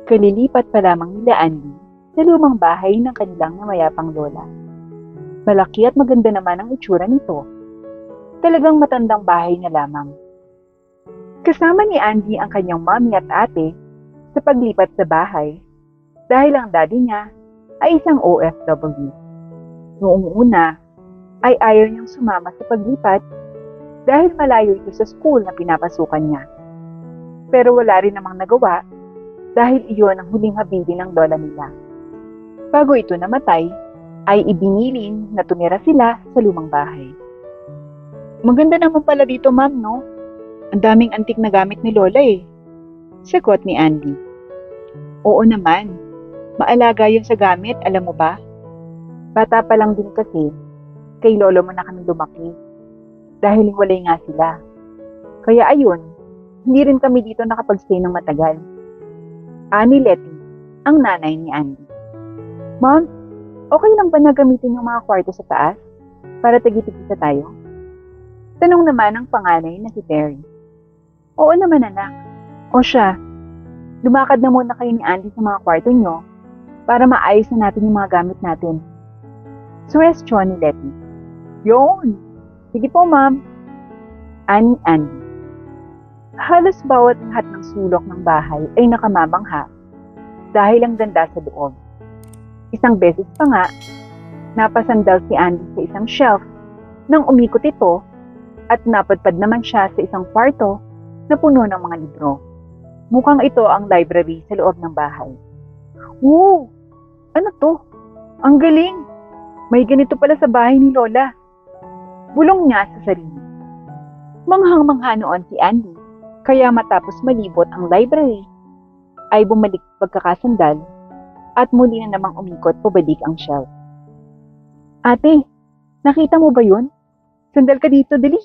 Kalilipat pa lamang nila Andy sa lumang bahay ng kanilang namayapang lola. Malaki at maganda naman ang itsura nito. Talagang matandang bahay na lamang. Kasama ni Andy ang kanyang mommy at ate sa paglipat sa bahay dahil ang daddy niya ay isang OFW. Noong una ay ayaw niyang sumama sa paglipat dahil malayo ito sa school na pinapasukan niya. Pero wala rin namang nagawa dahil iyon ang huling habilin ng lola nila. Bago ito namatay, ay ibinilin na tumira sila sa lumang bahay. Maganda naman pala dito, ma'am, no? Ang daming antik na gamit ni lola eh. Sagot ni Andy. Oo naman. Maalaga yun sa gamit, alam mo ba? Bata pa lang din kasi, kay lolo mo na kami lumaki. Dahil hiwalay nga sila. Kaya ayun, hindi rin kami dito nakapag-stay ng matagal. Ani Letty, ang nanay ni Andy. Ma'am, okay lang ba na gamitin yung mga kwarto sa taas para tagi-tigisa tayo? Tanong naman ang panganay na si Terry. Oo naman anak. O siya, lumakad na muna kayo ni Andy sa mga kwarto nyo para maayos na natin yung mga gamit natin. Suwestyon ni Letty. Yun! Sige po ma'am. Ani Andy. Halos bawat lahat ng sulok ng bahay ay nakamamangha dahil ang ganda sa loob. Isang beses pa nga, napasandal si Andy sa isang shelf nang umikot ito at napadpad naman siya sa isang kwarto na puno ng mga libro. Mukhang ito ang library sa loob ng bahay. Wow! Ano to? Ang galing! May ganito pala sa bahay ni Lola. Bulong niya sa sarili. Manghang-mangha noon si Andy. Kaya matapos malibot ang library, ay bumalik pagkakasandal at muli na namang umikot pabalik ang shelf. Ate, nakita mo ba yun? Sandal ka dito, dali.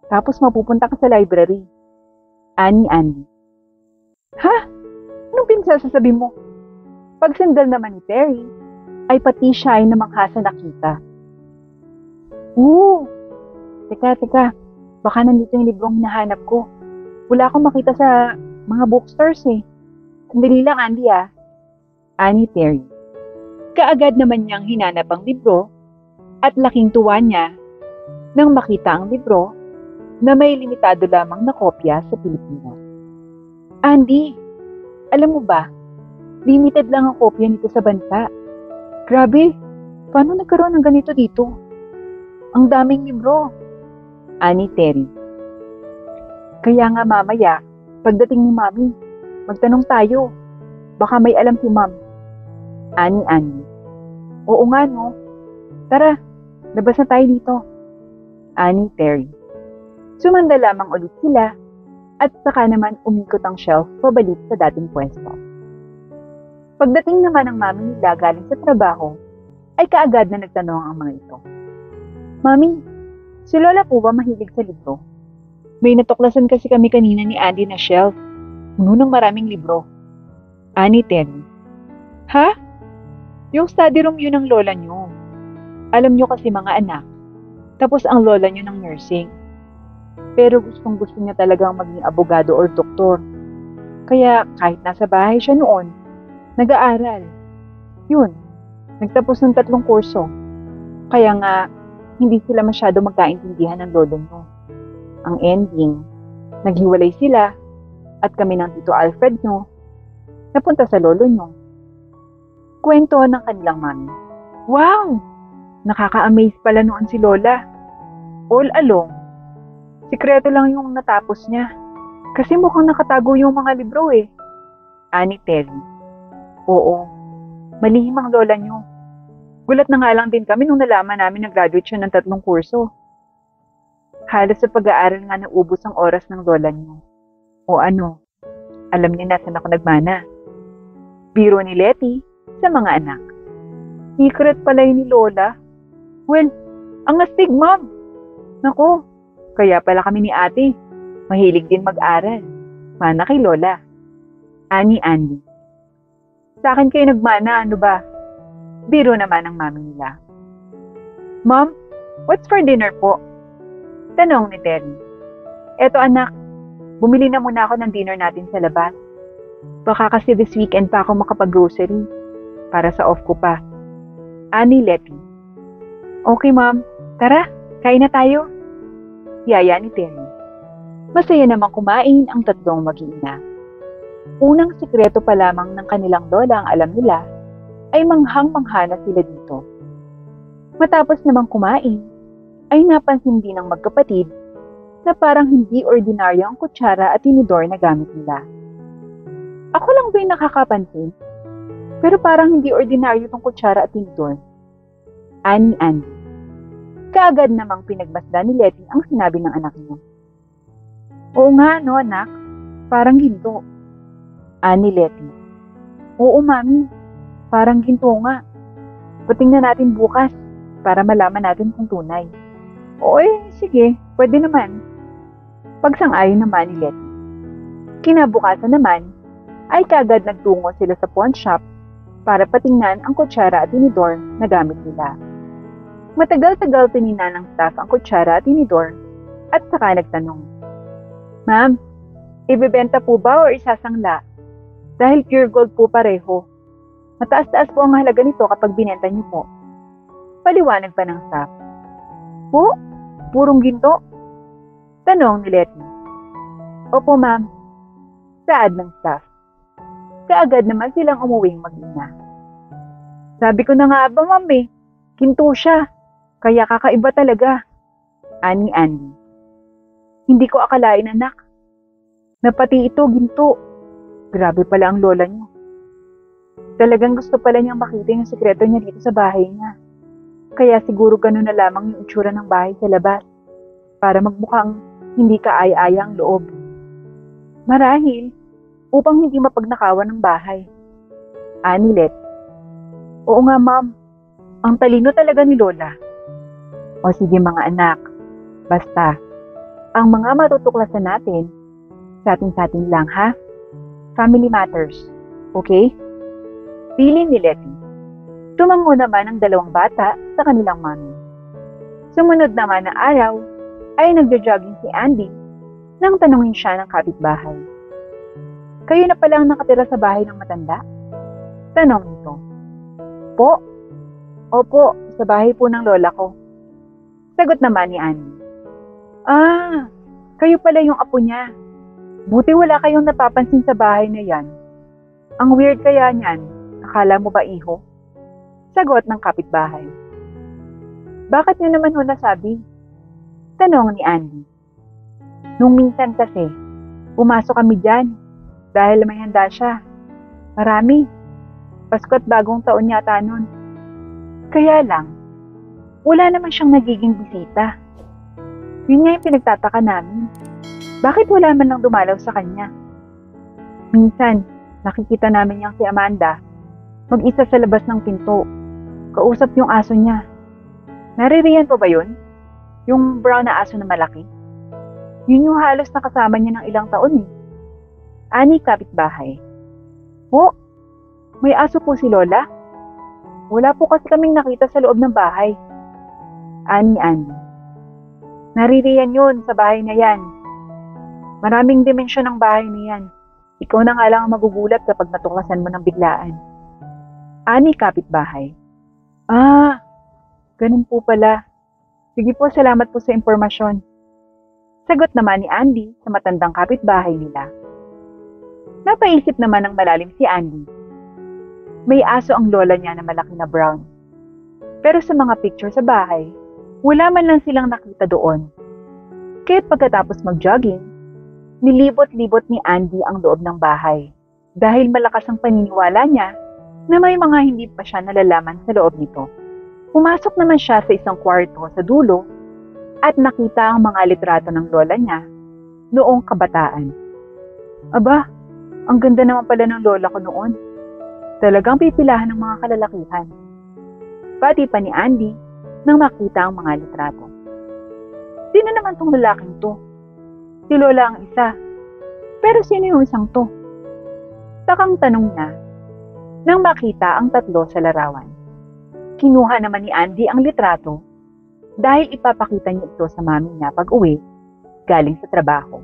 Tapos mapupunta ka sa library. Ani Andy. Ha? Anong pinagsasabi mo? Pag sandal naman ni Terry, ay pati siya ay namangha sa nakita. Teka. Baka nandito yung librong hinahanap ko. Wala akong makita sa mga bookstores eh. Sandali lang, Andy ah. Ani Terry. Kaagad naman niyang hinanap ang libro at laking tuwa niya nang makita ang libro na may limitado lamang na kopya sa Pilipinas. Andy, alam mo ba, limited lang ang kopya nito sa bansa. Grabe, paano nagkaroon ng ganito dito? Ang daming libro. Ani Terry. Kaya nga mamaya, pagdating ni Mami, magtanong tayo. Baka may alam si Ma'am. Ani Andy. Oo nga no. Tara, labas na tayo dito. Ani Terry. Sumanda lamang ulit sila at saka naman umikot ang shelf pabalik sa dating pwesto. Pagdating naman ng Mami nila galing sa trabaho, ay kaagad na nagtanong ang mga ito. Mami, si Lola po ba mahilig sa libro? May natuklasan kasi kami kanina ni Andy na shelf. Puno ng maraming libro. Ani Terry. Ha? Yung study room yun ng lola nyo. Alam nyo kasi mga anak, tapos ang lola nyo ng nursing. Pero gustong-gusto niya talagang maging abogado or doktor. Kaya kahit nasa bahay siya noon, nag-aaral. Yun, nagtapos ng 3 kurso. Kaya nga, hindi sila masyado magkaintindihan ng lolo nyo. Ang ending, naghiwalay sila at kami ng Tito Alfred nyo, napunta sa lolo nyo. Kwento ng kanilang mami. Wow! Nakaka-amaze pala noon si Lola. All along, sikreto lang yung natapos niya. Kasi mukhang nakatago yung mga libro eh. Ani Terry. Oo, malihim ang lola nyo. Gulat na nga lang din kami nung nalaman namin na graduate siya ng 3 kurso. Halos sa pag-aaral nga naubos ang oras ng lola niyo. O ano, alam niya na saan ako nagmana. Biro ni Letty sa mga anak. Secret pala yun ni Lola. Well, ang astig, Ma'am. Nako, kaya pala kami ni ate. Mahilig din mag-aral. Mana kay Lola. Ani Andy. Sa akin kayo nagmana, ano ba? Biro naman ang mami nila. Mom, what's for dinner po? Tanong ni Terry. Eto anak, bumili na muna ako ng dinner natin sa labas. Baka kasi this weekend pa ako makapag-grocery para sa off ko pa. Ani Letty. Okay ma'am, tara, kain na tayo. Yaya ni Terry. Masaya namang kumain ang tatlong mag-iina. Unang sikreto pa lamang ng kanilang lola ang alam nila ay manghang-mangha na sila dito. Matapos namang kumain, ay napansin din ng magkapatid na parang hindi ordinaryo ang kutsara at tinidor na gamit nila. Ako lang ba yung nakakapansin? Pero parang hindi ordinaryo itong kutsara at tinidor. Ani Andy. Kaagad namang pinagmasdan ni Letty ang sinabi ng anak niya. Oo nga, no anak. Parang ginto. Ani Letty. Oo mami, parang ginto nga. Patingnan natin bukas para malaman natin kung tunay. Oy, sige, pwede naman. Pagsang-ayon naman ni Letty. Kinabukasan naman, ay kagad nagtungo sila sa pawn shop para patingnan ang kutsara at tinidor na gamit nila. Matagal-tagal tinina ng staff ang kutsara at tinidor at saka nagtanong, Ma'am, ibebenta po ba o isasangla? Dahil pure gold po pareho. Mataas-taas po ang halaga nito kapag binenta niyo po. Paliwanag pa ng staff. Po? Purong ginto? Tanong ni Letty. Opo ma'am. Saad ng staff. Kaagad naman silang umuwing mag-ina. Sabi ko na nga ba ma'am ginto siya. Kaya kakaiba talaga. Ani Andy. Hindi ko akalain anak. Na pati ito ginto. Grabe pala ang lola niyo. Talagang gusto pala niyang makita yung sekreto niya dito sa bahay niya. Kaya siguro ganun na lamang yung itsura ng bahay sa labas. Para magmukhang hindi kaaya-aya ang loob. Marahil, upang hindi mapagnakawan ng bahay. Ani Letty. Oo nga ma'am, ang talino talaga ni Lola. O sige mga anak, basta, ang mga matutuklasan natin, sa atin lang ha? Family matters, okay? Pili ni Letty. Tumango naman ang dalawang bata sa kanilang mami. Sumunod naman na araw, ay nagjo-jogging si Andy nang tanungin siya ng kapitbahay. Kayo na palang nakatira sa bahay ng matanda? Tanong nito. Po? Opo, sa bahay po ng lola ko. Sagot naman ni Andy. Ah, kayo pala yung apo niya. Buti wala kayong napapansin sa bahay na yan. Ang weird kaya niyan, akala mo ba iho? Sagot ng kapitbahay. Bakit niyo naman ho nasabi? Tanong ni Andy. Nung minsan kasi, pumasok kami dyan dahil may handa siya. Marami. Pasko at bagong taon yata nun. Kaya lang, wala naman siyang nagiging bisita. Yun nga yung pinagtataka namin. Bakit wala man lang dumalaw sa kanya? Minsan, nakikita namin yung si Amanda, mag-isa sa labas ng pinto. Kausap yung aso niya. Naririyan po ba yun? Yung brown na aso na malaki? Yun yung halos nakasama niya ng ilang taon Ani kapitbahay. Po, may aso po si Lola? Wala po kasi kaming nakita sa loob ng bahay. Ani Andy. Naririyan yun sa bahay na yan. Maraming dimensyon ng bahay na yan. Ikaw na nga lang ang magugulat kapag natuklasan mo ng biglaan. Ani kapitbahay. Ah, ganun po pala. Sige po, salamat po sa impormasyon. Sagot naman ni Andy sa matandang kapitbahay nila. Napaisip naman ng malalim si Andy. May aso ang lola niya na malaki na brown. Pero sa mga picture sa bahay, wala man lang silang nakita doon. Kaya pagkatapos mag-jogging, nilibot-libot ni Andy ang loob ng bahay dahil malakas ang paniniwala niya na may mga hindi pa siya nalalaman sa loob nito. Pumasok naman siya sa isang kwarto sa dulo at nakita ang mga litrato ng lola niya noong kabataan. Aba, ang ganda naman pala ng lola ko noon. Talagang pipilahan ng mga kalalakihan. Pati pa ni Andy nang makita ang mga litrato. Sino naman tong lalaking to? Si Lola ang isa. Pero sino yung isang to? Takang tanong na nang makita ang tatlo sa larawan. Kinuha naman ni Andy ang litrato dahil ipapakita niya ito sa mami niya pag uwi galing sa trabaho.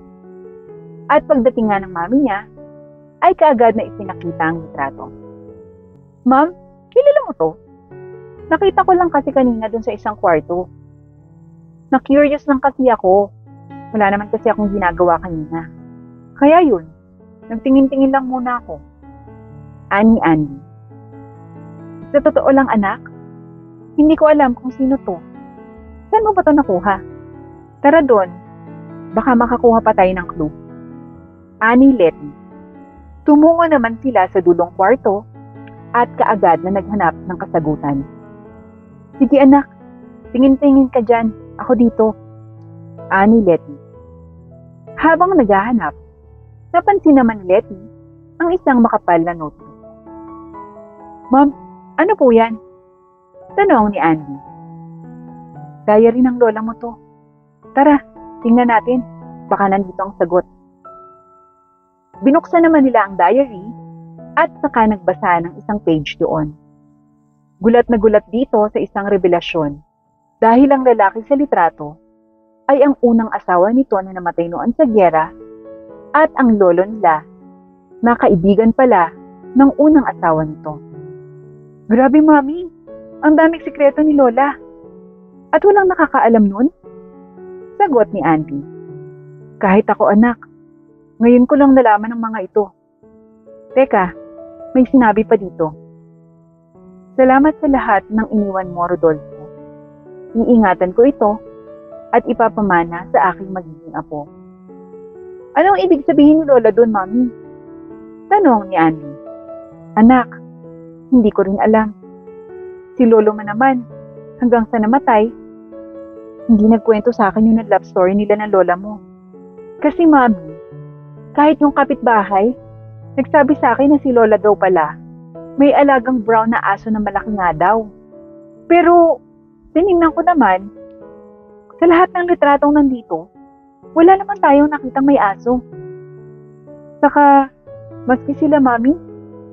At pagdating nga ng mami niya, ay kaagad na ipinakita ang litrato. Ma'am, kilala mo to? Nakita ko lang kasi kanina dun sa isang kwarto. Na-curious lang kasi ako. Wala naman kasi akong ginagawa kanina. Kaya yun, nagtingin-tingin lang muna ako. Ani Andy. Sa totoo lang anak, hindi ko alam kung sino to. Saan mo ba to nakuha? Tara doon, baka makakuha pa tayo ng clue. Ani Letty. Tumungo naman sila sa dulong kwarto at kaagad na naghanap ng kasagutan. Sige anak, tingin-tingin ka dyan, ako dito. Ani Letty. Habang naghahanap, napansin naman ni Letty ang isang makapal na notebook. Ma'am, ano po yan? Tanong ni Andy. Diary ng lola mo to. Tara, tingnan natin. Baka nandito ang sagot. Binuksan naman nila ang diary at saka nagbasa ng isang page doon. Gulat na gulat dito sa isang revelasyon dahil ang lalaki sa litrato ay ang unang asawa nito na namatay noon sa gyera at ang lolo nila na kaibigan pala ng unang asawa nito. Grabe mami, ang daming sikreto ni lola. At walang nakakaalam nun? Sagot ni Andy. Kahit ako anak, ngayon ko lang nalaman ang mga ito. Teka, may sinabi pa dito. Salamat sa lahat ng iniwan mo, Rodolfo. Iingatan ko ito at ipapamana sa aking magiging apo. Anong ibig sabihin ni lola doon, mami? Tanong ni Andy. Anak, hindi ko rin alam. Si lolo mo naman, hanggang sa namatay, hindi nagkwento sa akin yung love story nila ng lola mo. Kasi mami, kahit yung kapitbahay, nagsabi sa akin na si lola daw pala, may alagang brown na aso na malaki nga daw. Pero, tinignan ko naman, sa lahat ng litratong nandito, wala naman tayong nakitang may aso. Saka, maski sila mami,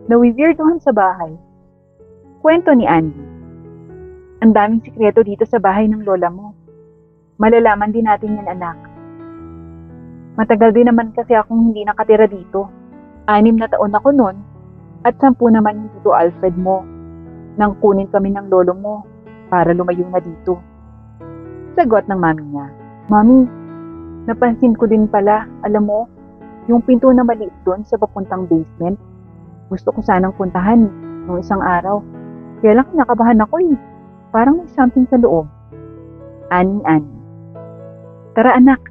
nawiwirduhan sa bahay. Kwento ni Andy. Ang daming sikreto dito sa bahay ng lola mo. Malalaman din natin yan, anak. Matagal din naman kasi akong hindi nakatira dito. 6 na taon ako noon at 10 naman yung Tito Alfred mo nang kunin kami ng lolo mo para lumayo na dito. Sagot ng mami niya. Mami, napansin ko din pala, alam mo, yung pinto na maliit doon sa papuntang basement, gusto ko sanang puntahan nung isang araw. Kaya lang kinakabahan ako eh. Parang may something sa loob. Ani. Tara anak,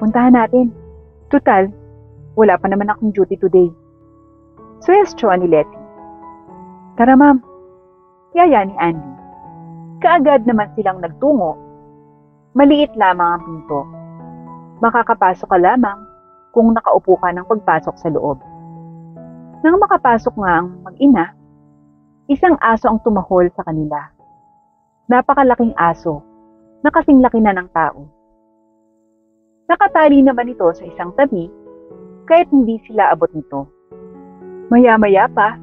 puntahan natin. Tutal, wala pa naman akong duty today. Suwestyon ni Letty. Tara ma'am, yaya ni Andy. Kaagad naman silang nagtungo. Maliit lamang ang pinto. Makakapasok ka lamang kung nakaupo ka ng pagpasok sa loob. Nang makapasok nga ang mag-ina, isang aso ang tumahol sa kanila. Napakalaking aso, na kasing laki na ng tao. Nakatali naman ito sa isang tabi, kahit hindi sila abot nito. Maya-maya pa,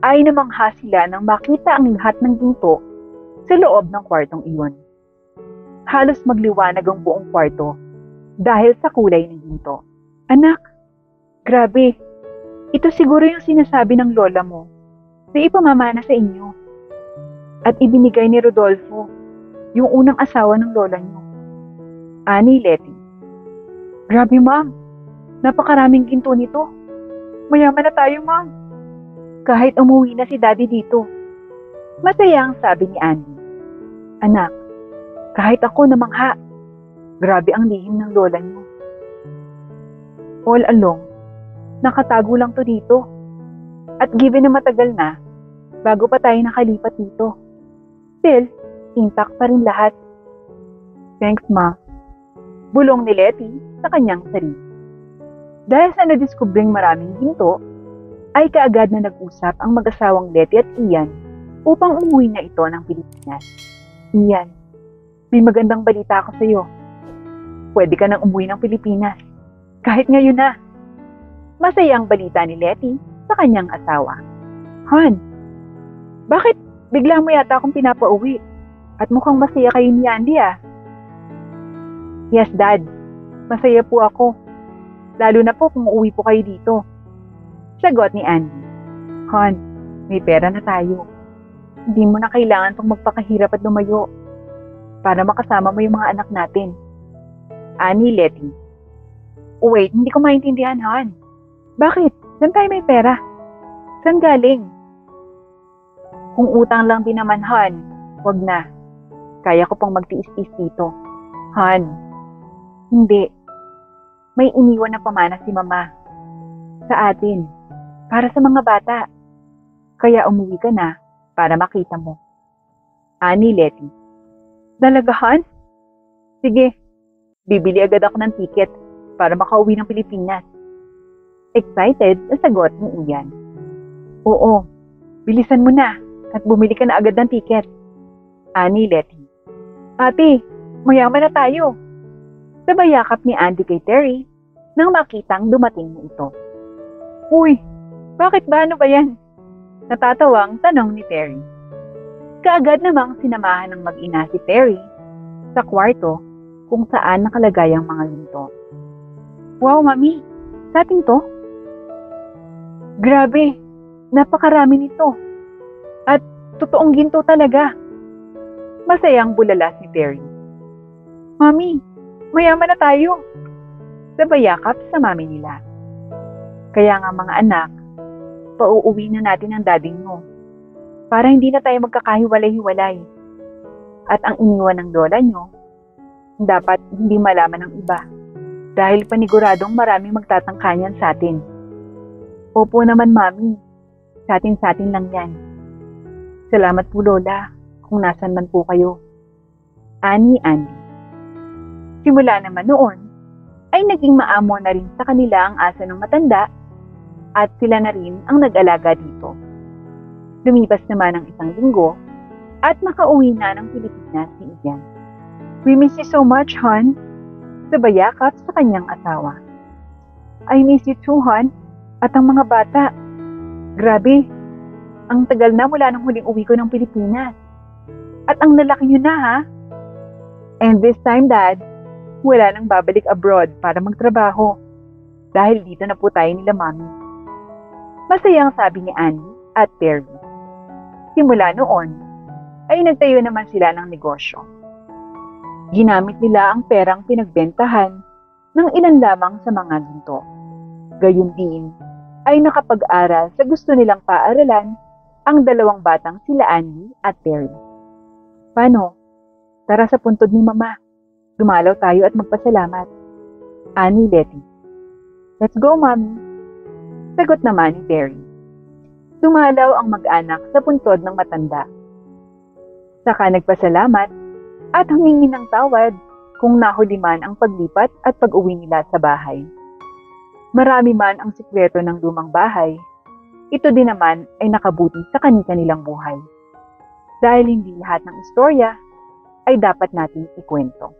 ay namangha sila nang makita ang lahat ng ginto sa loob ng kwartong iyon. Halos magliwanag ang buong kwarto dahil sa kulay ng ginto. Anak, grabe, ito siguro yung sinasabi ng lola mo na ipamamana sa inyo. At ibinigay ni Rodolfo, yung unang asawa ng lola niyo. Ani Letty. Grabe ma'am, napakaraming ginto nito. Mayaman na tayo ma'am. Kahit umuwi na si daddy dito. Masaya ang sabi ni Andy. Anak, kahit ako namangha, grabe ang lihim ng lola niyo. All along, nakatago lang to dito. At given na matagal na, bago pa tayo nakalipat dito. Still, intact pa rin lahat. Thanks, ma. Bulong ni Letty sa kanyang sarili. Dahil sa nadiskubring maraming ginto, ay kaagad na nag-usap ang mag-asawang Letty at Ian upang umuwi na ito ng Pilipinas. Ian, may magandang balita ako sa iyo. Pwede ka nang umuwi ng Pilipinas. Kahit ngayon na. Masayang balita ni Letty sa kanyang asawa. Han, bakit bigla mo yata akong pinapauwi? At mukhang masaya kayo ni Andy ah. Yes, Dad. Masaya po ako. Lalo na po kung uuwi po kayo dito. Sagot ni Andy. Han, may pera na tayo. Hindi mo na kailangan pang magpakahirap at lumayo para makasama mo yung mga anak natin. Ani Letty. Wait, hindi ko maintindihan, Han. Bakit? Saan tayo may pera? Saan galing? Kung utang lang din naman, Han, wag na. Kaya ko pang magtiis-tiis dito. Han, hindi. May iniwan na pamana si Mama. Sa atin. Para sa mga bata. Kaya umuwi ka na para makita mo. Ani Letty. Talaga, Han? Sige, bibili agad ako ng ticket para makauwi ng Pilipinas. Excited na sagot ni Ian. Oo, bilisan mo na at bumili ka na agad ng ticket. Ani Letty. Ate, mayaman na tayo. Sabay yakap ni Andy kay Terry nang makitang dumating mo ito. Uy, bakit ba? Ano ba yan? Natatawang tanong ni Terry. Kaagad namang sinamahan ng mag-ina si Terry sa kwarto kung saan nakalagay ang mga ginto. Wow, Mami! Sa atin to? Grabe! Napakarami nito. At totoong ginto talaga. Masayang bulala si Terry. Mami, mayaman na tayo. Sabay yakap sa mami nila. Kaya nga mga anak, pauuwi na natin ang dading mo. Para hindi na tayo magkakahiwalay-hiwalay. At ang iniwan ng lola nyo, dapat hindi malaman ng iba. Dahil paniguradong maraming magtatangkanyan sa atin. Opo naman, Mami. Sa atin lang yan. Salamat po, Lola, kung nasan man po kayo. Ani Andy. Simula naman noon, ay naging maamo na rin sa kanila ang asa ng matanda at sila na rin ang nag-alaga dito. Lumipas naman ang isang linggo at makauwi na ng Pilipinas si Ian. We miss you so much, hon. Sabay yakap sa kanyang asawa. I miss you too, hon. At ang mga bata. Grabe, ang tagal na mula nung huling uwi ko ng Pilipinas. At ang lalaki nyo na, ha? And this time, Dad, wala nang babalik abroad para magtrabaho. Dahil dito na po tayo nila, Mami. Masayang sabi ni Annie at Terry. Simula noon, ay nagtayo naman sila ng negosyo. Ginamit nila ang perang pinagbentahan ng ilan lamang sa mga ginto. Gayun din, ay nakapag-aral sa gusto nilang paaralan ang dalawang batang sila Annie at Terry. Paano? Tara sa puntod ni Mama. Dumalaw tayo at magpasalamat. Annie Letty. Let's go, Mommy. Sagot naman ni Terry. Dumalaw ang mag-anak sa puntod ng matanda. Saka nagpasalamat at humingi ng tawad kung nahuli man ang paglipat at pag-uwi nila sa bahay. Marami man ang sikreto ng lumang bahay, ito din naman ay nakabuti sa kanilang buhay. Dahil hindi lahat ng istorya ay dapat nating ikwento.